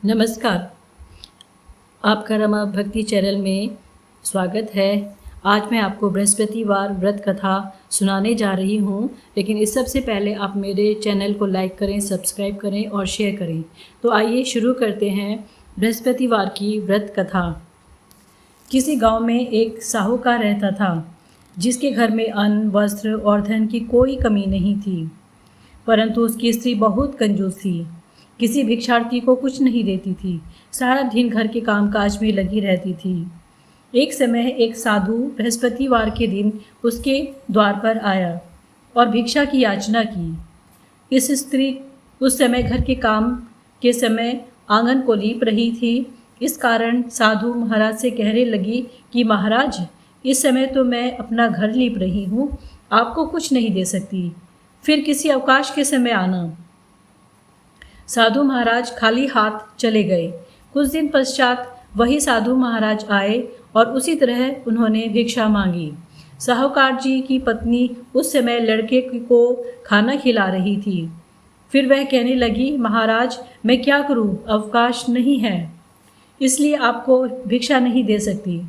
नमस्कार, आपका रमा भक्ति चैनल में स्वागत है। आज मैं आपको बृहस्पतिवार व्रत कथा सुनाने जा रही हूँ, लेकिन इस सबसे पहले आप मेरे चैनल को लाइक करें, सब्सक्राइब करें और शेयर करें। तो आइए शुरू करते हैं बृहस्पतिवार की व्रत कथा। किसी गांव में एक साहूकार रहता था, जिसके घर में अन्न, वस्त्र और धन की कोई कमी नहीं थी। परंतु उसकी स्त्री बहुत कंजूस थी, किसी भिक्षार्थी को कुछ नहीं देती थी, सारा दिन घर के कामकाज में लगी रहती थी। एक समय एक साधु बृहस्पतिवार के दिन उसके द्वार पर आया और भिक्षा की याचना की। इस स्त्री उस समय घर के काम के समय आंगन को लीप रही थी। इस कारण साधु महाराज से कहने लगी कि महाराज, इस समय तो मैं अपना घर लीप रही हूँ, आपको कुछ नहीं दे सकती, फिर किसी अवकाश के समय आना। साधु महाराज खाली हाथ चले गए। कुछ दिन पश्चात वही साधु महाराज आए और उसी तरह उन्होंने भिक्षा मांगी। साहूकार जी की पत्नी उस समय लड़के को खाना खिला रही थी। फिर वह कहने लगी, महाराज, मैं क्या करूं, अवकाश नहीं है, इसलिए आपको भिक्षा नहीं दे सकती।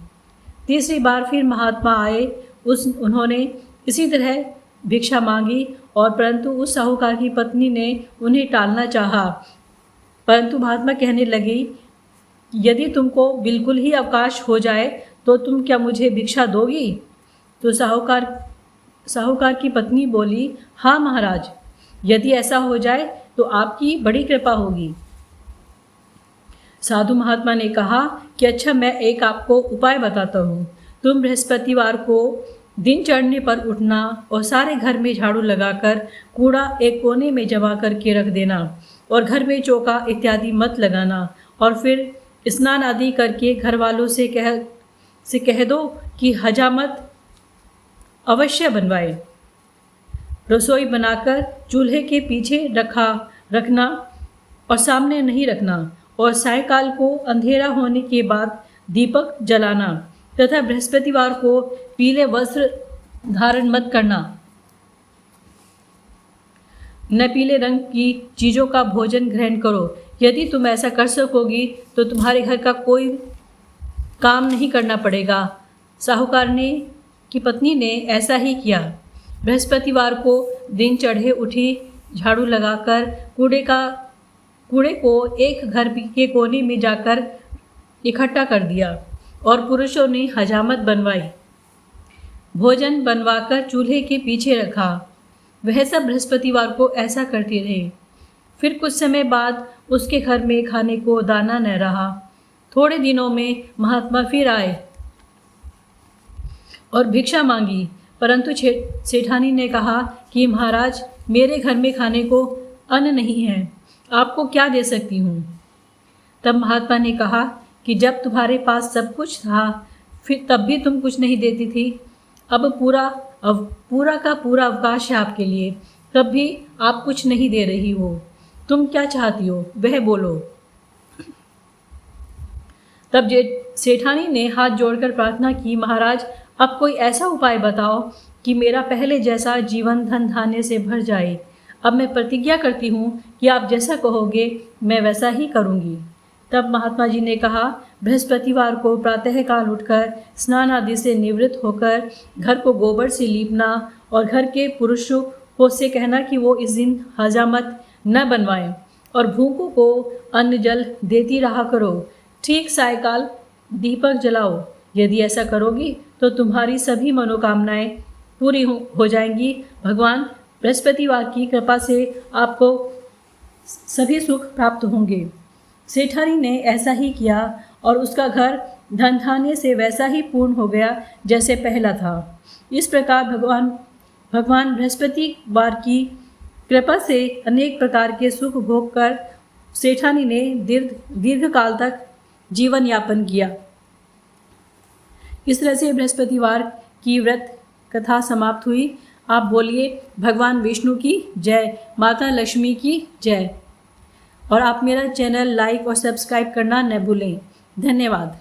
तीसरी बार फिर महात्मा आए, उन्होंने इसी तरह भिक्षा मांगी और परंतु उस साहूकार की पत्नी ने उन्हें टालना चाहा। परंतु महात्मा कहने लगी, यदि तुमको बिल्कुल ही अवकाश हो जाए तो तुम क्या मुझे भिक्षा दोगी? तो साहूकार की पत्नी बोली, हाँ महाराज, यदि ऐसा हो जाए तो आपकी बड़ी कृपा होगी। साधु महात्मा ने कहा कि अच्छा, मैं एक आपको उपाय बताता हूँ। तुम बृहस्पतिवार को दिन चढ़ने पर उठना और सारे घर में झाड़ू लगाकर कूड़ा एक कोने में जमा करके रख देना और घर में चौका इत्यादि मत लगाना, और फिर स्नान आदि करके घर वालों से कह दो कि हजामत अवश्य बनवाए। रसोई बनाकर चूल्हे के पीछे रखना और सामने नहीं रखना, और सायंकाल को अंधेरा होने के बाद दीपक जलाना, तथा बृहस्पतिवार को पीले वस्त्र धारण मत करना। न पीले रंग की चीज़ों का भोजन ग्रहण करो। यदि तुम ऐसा कर सकोगी तो तुम्हारे घर का कोई काम नहीं करना पड़ेगा। साहूकार की पत्नी ने ऐसा ही किया। बृहस्पतिवार को दिन चढ़े उठी, झाड़ू लगाकर कूड़े को एक घर के कोने में जाकर इकट्ठा कर दिया और पुरुषों ने हजामत बनवाई। भोजन बनवाकर चूल्हे के पीछे रखा। वह सब बृहस्पतिवार को ऐसा करते रहे। फिर कुछ समय बाद उसके घर में खाने को दाना न रहा। थोड़े दिनों में महात्मा फिर आए और भिक्षा मांगी, परंतु सेठानी ने कहा कि महाराज, मेरे घर में खाने को अन्न नहीं है, आपको क्या दे सकती हूँ? तब महात्मा ने कहा कि जब तुम्हारे पास सब कुछ था, फिर तब भी तुम कुछ नहीं देती थी। अब पूरा का पूरा अवकाश है आपके लिए, तब भी आप कुछ नहीं दे रही हो। तुम क्या चाहती हो, वह बोलो। तब सेठानी ने हाथ जोड़कर प्रार्थना की, महाराज, अब कोई ऐसा उपाय बताओ कि मेरा पहले जैसा जीवन धन धान्य से भर जाए। अब मैं प्रतिज्ञा करती हूँ कि आप जैसा कहोगे मैं वैसा ही करूँगी। तब महात्मा जी ने कहा, बृहस्पतिवार को प्रातःकाल उठकर स्नान आदि से निवृत्त होकर घर को गोबर से लीपना और घर के पुरुषों को से कहना कि वो इस दिन हजामत न बनवाएं और भूखों को अन्न जल देती रहा करो। ठीक सायंकाल दीपक जलाओ। यदि ऐसा करोगी तो तुम्हारी सभी मनोकामनाएं पूरी हो जाएंगी। भगवान बृहस्पतिवार की कृपा से आपको सभी सुख प्राप्त होंगे। सेठानी ने ऐसा ही किया और उसका घर धन धान्य से वैसा ही पूर्ण हो गया जैसे पहला था। इस प्रकार भगवान बृहस्पतिवार की कृपा से अनेक प्रकार के सुख भोग कर सेठानी ने दीर्घ काल तक जीवन यापन किया। इस तरह से बृहस्पतिवार की व्रत कथा समाप्त हुई। आप बोलिए, भगवान विष्णु की जय, माता लक्ष्मी की जय। और आप मेरा चैनल लाइक और सब्सक्राइब करना न भूलें। धन्यवाद।